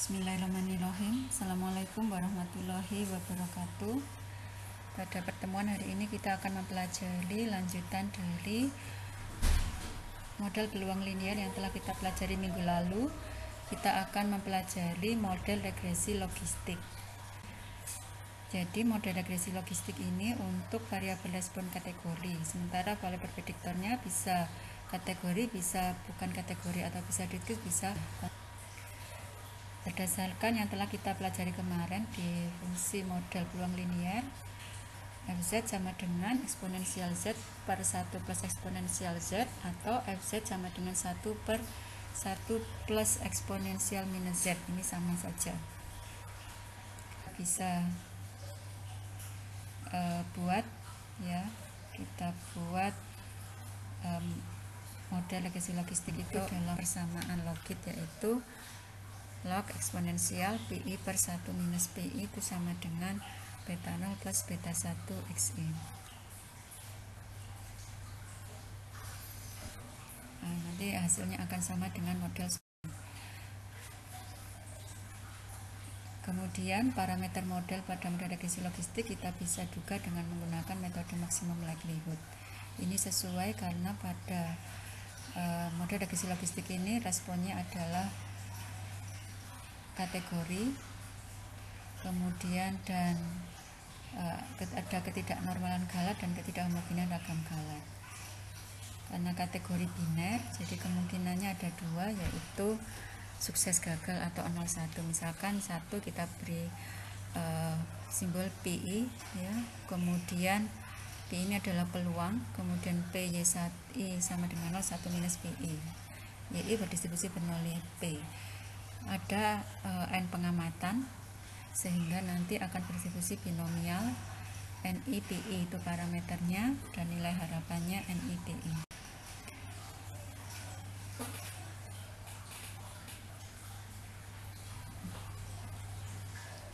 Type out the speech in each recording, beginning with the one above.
Bismillahirrahmanirrahim. Assalamualaikum warahmatullahi wabarakatuh. Pada pertemuan hari ini kita akan mempelajari lanjutan dari model peluang linier yang telah kita pelajari minggu lalu. Kita akan mempelajari model regresi logistik. Jadi model regresi logistik ini untuk variabel respon kategori, sementara variabel prediktornya bisa kategori, bisa bukan kategori, atau bisa discrete, bisa. Berdasarkan yang telah kita pelajari kemarin di fungsi model peluang linier, fz sama dengan eksponensial z per 1 plus eksponensial z, atau fz sama dengan 1 per 1 plus eksponensial minus z. Ini sama saja. Bisa kita buat model regresi logistik itu dalam persamaan logit, yaitu log eksponensial pi per 1 minus pi itu sama dengan beta 0 plus beta 1 xi. Nanti hasilnya akan sama dengan model. Kemudian parameter model pada model regresi logistik kita bisa duga dengan menggunakan metode maksimum likelihood. Ini sesuai karena pada model regresi logistik ini responnya adalah kategori, kemudian dan ada ketidaknormalan galat dan ketidakhomogenan ragam galat. Karena kategori biner, jadi kemungkinannya ada dua, yaitu sukses gagal atau 01. Misalkan 1 kita beri simbol PI, ya, kemudian P ini adalah peluang, kemudian PY1 sama dengan 0, 1 minus PI, YI berdistribusi Bernoulli P. Ada n pengamatan, sehingga nanti akan berdistribusi binomial NIPI itu parameternya, dan nilai harapannya NIPI.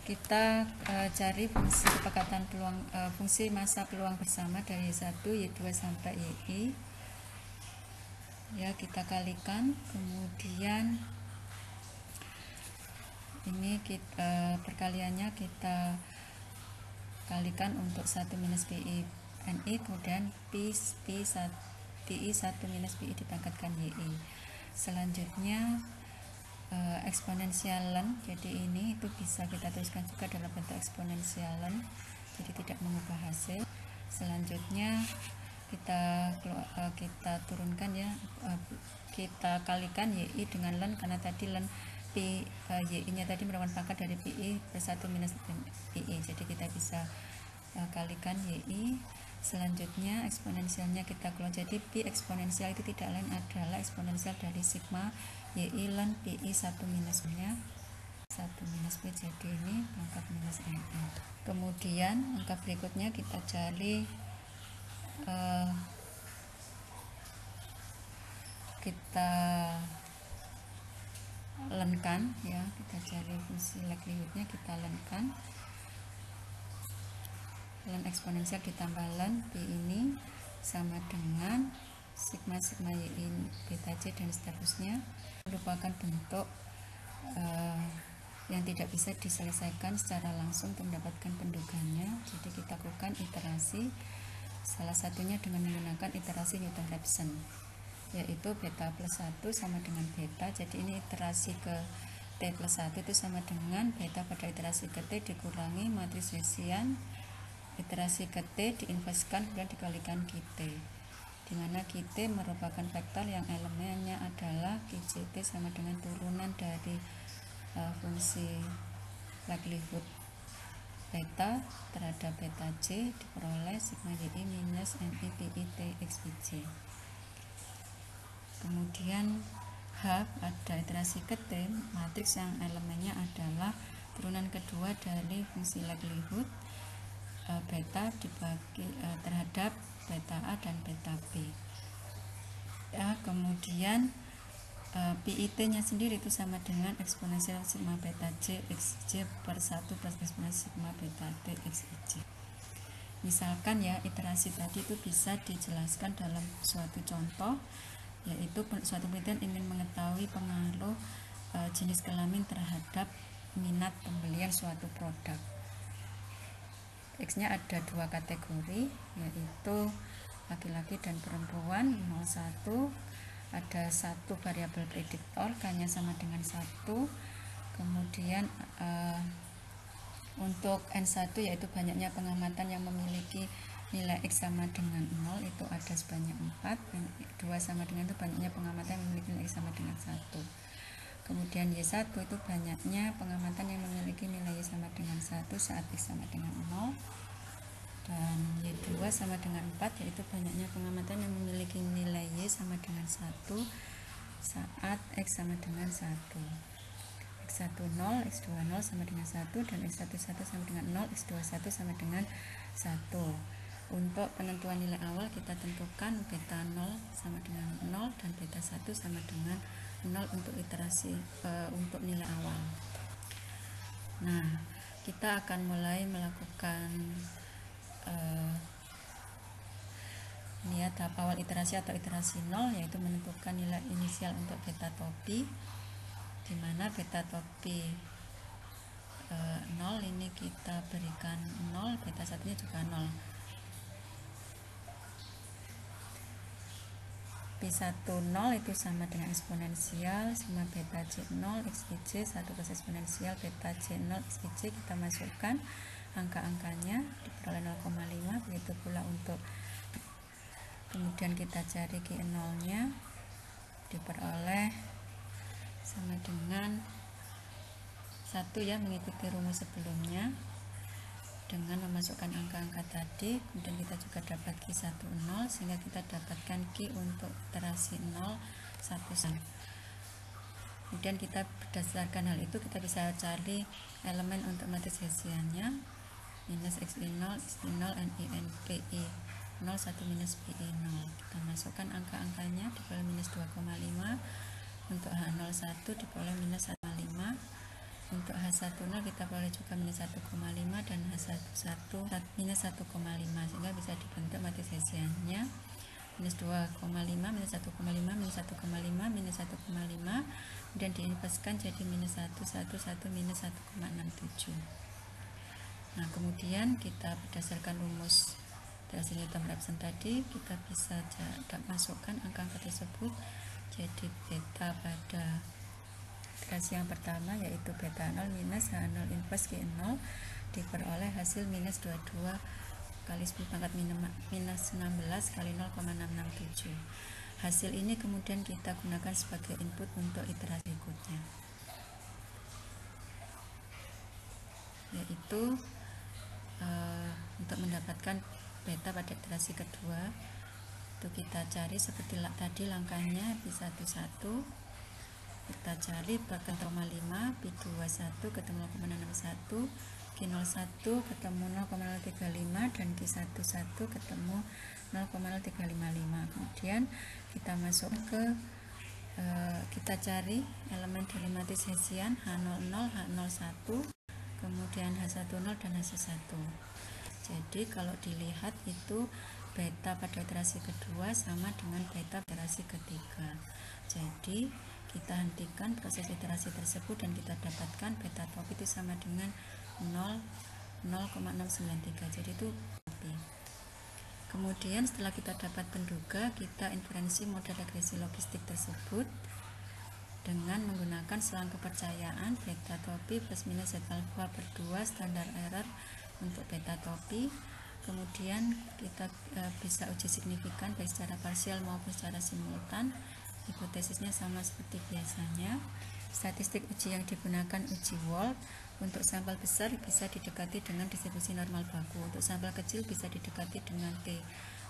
Kita cari fungsi kepekatan peluang, fungsi massa peluang bersama dari 1 Y2 sampai YI, ya, kita kalikan, kemudian ini perkaliannya kita kalikan untuk 1 minus PI NI, kemudian PI 1 minus PI dipangkatkan YI. Selanjutnya eksponensialen, jadi ini itu bisa kita tuliskan juga dalam bentuk eksponensialen, jadi tidak mengubah hasil. Selanjutnya kita turunkan, ya, kita kalikan YI dengan len, karena tadi len Pi YI nya tadi merupakan pangkat dari PI per 1 minus PI, jadi kita bisa kalikan YI. Selanjutnya eksponensialnya kita keluar, jadi Pi eksponensial itu tidak lain adalah eksponensial dari sigma YI len PI 1 minusnya 1 minus P, jadi ini pangkat minus NI. Kemudian angka berikutnya kita cari kita lenkan, ya, kita cari fungsi likelihoodnya, kita lenkan, len eksponensial ditambah len P ini sama dengan sigma YI beta C dan seterusnya, merupakan bentuk yang tidak bisa diselesaikan secara langsung untuk mendapatkan pendugaannya. Jadi kita lakukan iterasi, salah satunya dengan menggunakan iterasi Newton-Raphson, yaitu beta plus 1 sama dengan beta. Jadi ini iterasi ke T plus 1 itu sama dengan beta pada iterasi ke T dikurangi matriks Hessian, iterasi ke T diinverskan, kemudian dikalikan QT, dimana QT merupakan vektor yang elemennya adalah QCT sama dengan turunan dari fungsi likelihood beta terhadap beta C diperoleh sigma YI minus NIPI T XIJ. Kemudian H ada iterasi ke T, matriks yang elemennya adalah turunan kedua dari fungsi likelihood beta dibagi terhadap beta A dan beta B, ya. Kemudian PIT nya sendiri itu sama dengan eksponensial sigma beta C XJ per 1 plus eksponensial sigma beta T XIJ. Misalkan, ya, iterasi tadi itu bisa dijelaskan dalam suatu contoh, yaitu suatu penelitian ingin mengetahui pengaruh jenis kelamin terhadap minat pembelian suatu produk. X-nya ada 2 kategori, yaitu laki-laki dan perempuan. 01 ada 1 variabel prediktor, K-nya sama dengan 1. Kemudian untuk N1 yaitu banyaknya pengamatan yang memiliki nilai X sama dengan 0 itu ada sebanyak 4. Dan 2 sama dengan itu banyaknya pengamatan yang memiliki nilai X sama dengan 1. Kemudian Y1 itu banyaknya pengamatan yang memiliki nilai Y sama dengan 1 saat X sama dengan 0. Dan Y2 sama dengan 4 yaitu banyaknya pengamatan yang memiliki nilai Y sama dengan 1 saat X sama dengan 1. X1 0, X2 0 sama dengan 1, dan X11 sama dengan 0, X21 sama dengan 1. Untuk penentuan nilai awal kita tentukan beta 0 sama dengan 0 dan beta 1 sama dengan 0 untuk iterasi untuk nilai awal. Nah, kita akan mulai melakukan tahap awal iterasi atau iterasi 0, yaitu menentukan nilai inisial untuk beta topi, di mana beta topi 0 ini kita berikan 0, beta 1 nya juga 0. P10 itu sama dengan eksponensial sama beta J0 XIJ 1 plus eksponensial beta J0 XIJ. Kita masukkan angka-angkanya diperoleh 0,5. Begitu pula untuk kemudian kita cari G0 nya diperoleh sama dengan 1 ya, mengikuti rumus sebelumnya dengan memasukkan angka-angka tadi. Kemudian kita juga dapat Q10 sehingga kita dapatkan Q untuk iterasi 0 1. Kemudian kita berdasarkan hal itu kita bisa cari elemen untuk matriks Hessiannya minus XI0 XI0 NIN PI 0 1 minus PI 0. Kita masukkan angka-angkanya diperoleh minus 2,5. Untuk H01 diperoleh minus 1,5. Untuk H10 kita peroleh juga minus 1,5 dan H11 minus 1,5, sehingga bisa dibentuk matriks Hessiannya minus 2,5 minus 1,5 minus 1,5 minus 1,5, kemudian diinverskan jadi minus 1 1 1 minus 1,67. Nah, kemudian kita berdasarkan rumus iterasi Newton-Raphson tadi kita bisa masukkan angka-angka tersebut jadi beta pada iterasi yang pertama yaitu beta 0 minus H0 inverse Q0 diperoleh hasil minus 22 kali 10 pangkat minus 16 kali 0,667. Hasil ini kemudian kita gunakan sebagai input untuk iterasi berikutnya, yaitu untuk mendapatkan beta pada iterasi kedua itu kita cari seperti tadi langkahnya P11 kita cari bahkan 0,5, P21 ketemu 0,61, Q01 ketemu 0,035 dan Q11 ketemu 0,0355. Kemudian kita masuk ke kita cari elemen dari matriks Hessian H00, H01, kemudian H10 dan H1. Jadi kalau dilihat itu beta pada iterasi kedua sama dengan beta iterasi ketiga. Jadi kita hentikan proses iterasi tersebut dan kita dapatkan beta top itu sama dengan 0,693. Jadi itu topi. Kemudian setelah kita dapat penduga, kita inferensi model regresi logistik tersebut dengan menggunakan selang kepercayaan beta topi plus minus Z alpha per 2 standar error untuk beta topi. Kemudian kita bisa uji signifikan baik secara parsial maupun secara simultan. Hipotesisnya sama seperti biasanya. Statistik uji yang digunakan uji Wolf. Untuk sampel besar bisa didekati dengan distribusi normal baku. Untuk sampel kecil bisa didekati dengan T.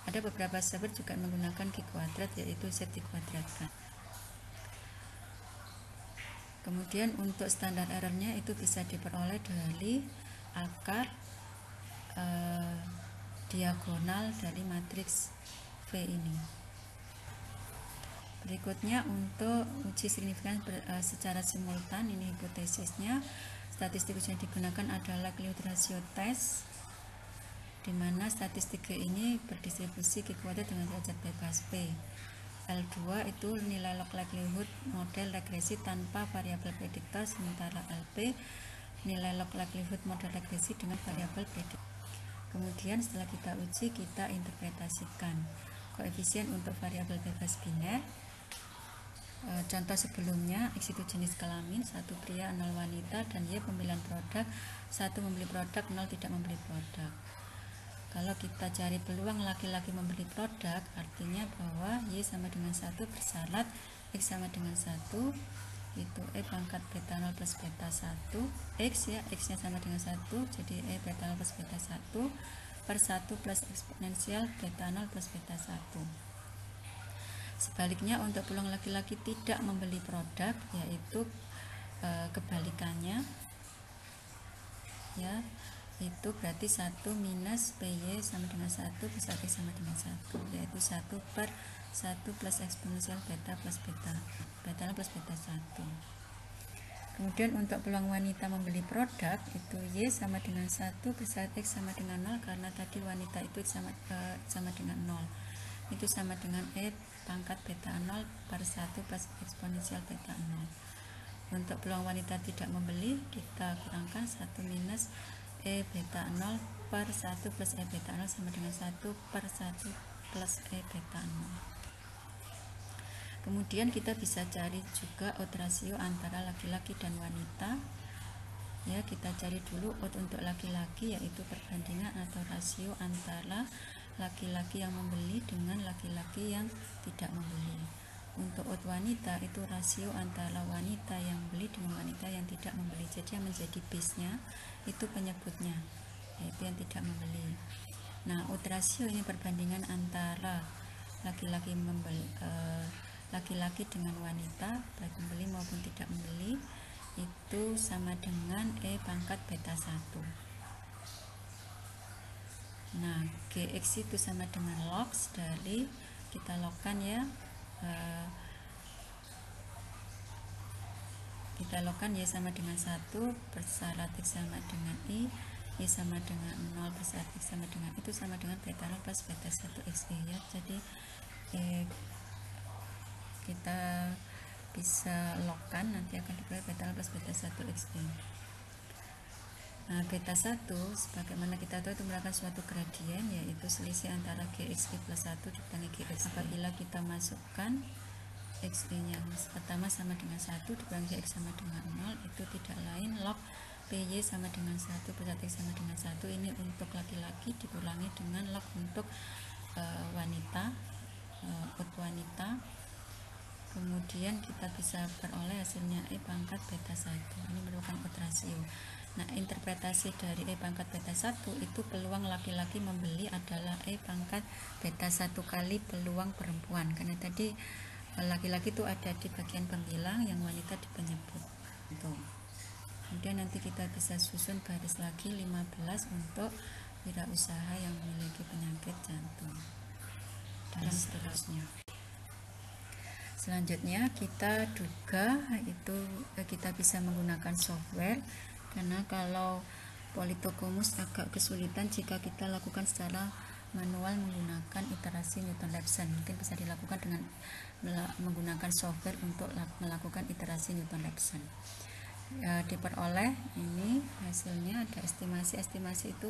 Ada beberapa server juga menggunakan Q kuadrat, yaitu Z dikuadratkan. Kemudian untuk standar errornya itu bisa diperoleh dari akar diagonal dari matriks V ini. Berikutnya untuk uji signifikan secara simultan, ini hipotesisnya. Statistik uji yang digunakan adalah likelihood ratio test, di mana statistik G ini berdistribusi Q kuadrat dengan derajat bebas P. L2 itu nilai log likelihood model regresi tanpa variabel prediktor, sementara LP nilai log likelihood model regresi dengan variabel prediktor. Kemudian setelah kita uji, kita interpretasikan koefisien untuk variabel bebas biner. Contoh sebelumnya, X itu jenis kelamin, 1 pria, 0 wanita, dan Y pemilihan produk, 1 membeli produk, 0 tidak membeli produk. Kalau kita cari peluang laki-laki membeli produk, artinya bahwa Y sama dengan 1 bersyarat X sama dengan 1, itu E pangkat beta 0 plus beta 1, X ya, X nya sama dengan 1, jadi E beta 0 plus beta 1 per 1 plus eksponensial beta 0 plus beta 1. Sebaliknya untuk peluang laki-laki tidak membeli produk, yaitu kebalikannya, ya, itu berarti 1 minus PY sama dengan 1 plus X sama dengan 1, yaitu 1 per 1 plus eksponensial beta plus beta 0 plus beta 1. Kemudian untuk peluang wanita membeli produk, itu Y sama dengan 1 bersyarat X sama dengan 0, karena tadi wanita itu sama dengan 0, itu sama dengan E pangkat beta 0 per 1 plus eksponensial beta 0. Untuk peluang wanita tidak membeli, kita kurangkan 1 minus E beta 0 per 1 plus E beta 0 sama dengan 1 per 1 plus E beta 0. Kemudian kita bisa cari juga odds ratio antara laki-laki dan wanita. Ya, kita cari dulu odds untuk laki-laki, yaitu perbandingan atau rasio antara laki-laki yang membeli dengan laki-laki yang tidak membeli. Untuk odds wanita itu rasio antara wanita yang membeli dengan wanita yang tidak membeli. Jadi yang menjadi base-nya itu penyebutnya, yaitu yang tidak membeli. Nah, odds ratio ini perbandingan antara laki-laki dengan wanita, baik membeli maupun tidak membeli, itu sama dengan E pangkat beta 1. Nah, GX itu sama dengan logs dari, kita logkan ya, kita logkan Y sama dengan 1 bersyarat X sama dengan Y sama dengan 0 bersyarat X sama dengan itu sama dengan beta 0 plus beta 1 XY ya. Jadi kita bisa logkan, nanti akan diperoleh beta 0 plus beta 1 XY. Nah, beta 1 sebagaimana kita tahu itu merupakan suatu gradien, yaitu selisih antara GXY plus 1 dikurangi GXY. Apabila kita masukkan XY yang pertama sama dengan 1 dikurangi X sama dengan 0, itu tidak lain log PY sama dengan 1 bersyarat X sama dengan 1. Ini untuk laki-laki dikurangi dengan log untuk wanita, odds wanita. Kemudian kita bisa peroleh hasilnya E pangkat beta 1. Ini merupakan odds ratio. Nah, interpretasi dari E pangkat beta 1 itu peluang laki-laki membeli adalah E pangkat beta 1 kali peluang perempuan, karena tadi laki-laki itu ada di bagian pembilang, yang wanita di penyebut. Kemudian nanti kita bisa susun garis lagi 15 untuk wirausaha yang memiliki penyakit jantung dan seterusnya. Selanjutnya kita duga itu kita bisa menggunakan software, karena kalau politokomus agak kesulitan jika kita lakukan secara manual menggunakan iterasi Newton-Raphson. Mungkin bisa dilakukan dengan menggunakan software untuk melakukan iterasi Newton-Raphson. Diperoleh ini hasilnya ada estimasi itu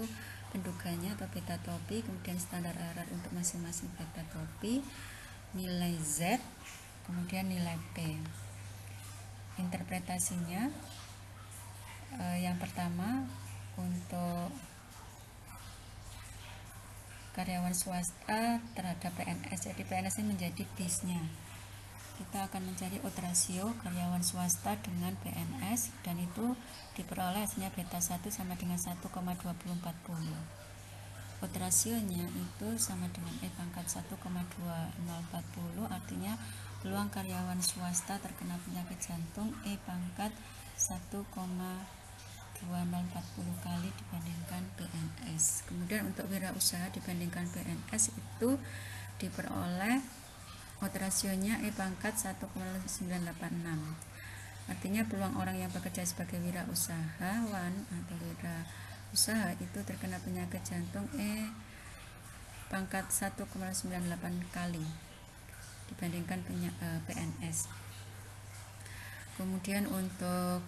penduganya atau beta topi, kemudian standar error untuk masing-masing beta topi, nilai Z, kemudian nilai P. Interpretasinya yang pertama untuk karyawan swasta terhadap PNS, jadi PNS ini menjadi base-nya. Kita akan mencari odds ratio karyawan swasta dengan PNS, dan itu diperoleh hasilnya beta 1 sama dengan 1,2040. Odds rasionya itu sama dengan E pangkat 1,2040, artinya peluang karyawan swasta terkena penyakit jantung E pangkat 1,2040 kali dibandingkan PNS. Kemudian untuk wirausaha dibandingkan PNS itu diperoleh odds rasionya E pangkat 1,986. Artinya peluang orang yang bekerja sebagai wirausahawan atau wirausaha itu terkena penyakit jantung E pangkat 1,98 kali dibandingkan PNS. Kemudian untuk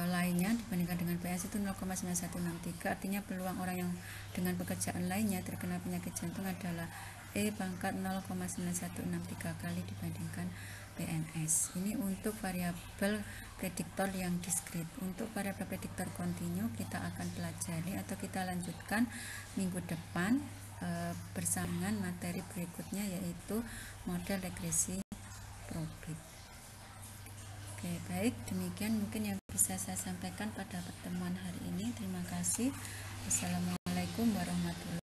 lainnya dibandingkan dengan PNS itu 0,9163, artinya peluang orang yang dengan pekerjaan lainnya terkena penyakit jantung adalah E pangkat 0,9163 kali dibandingkan PNS. Ini untuk variabel prediktor yang diskrit. Untuk variabel prediktor kontinu kita akan pelajari atau kita lanjutkan minggu depan bersama materi berikutnya, yaitu model regresi probit. Oke, baik, demikian mungkin yang bisa saya sampaikan pada pertemuan hari ini. Terima kasih. Wassalamualaikum warahmatullahi wabarakatuh.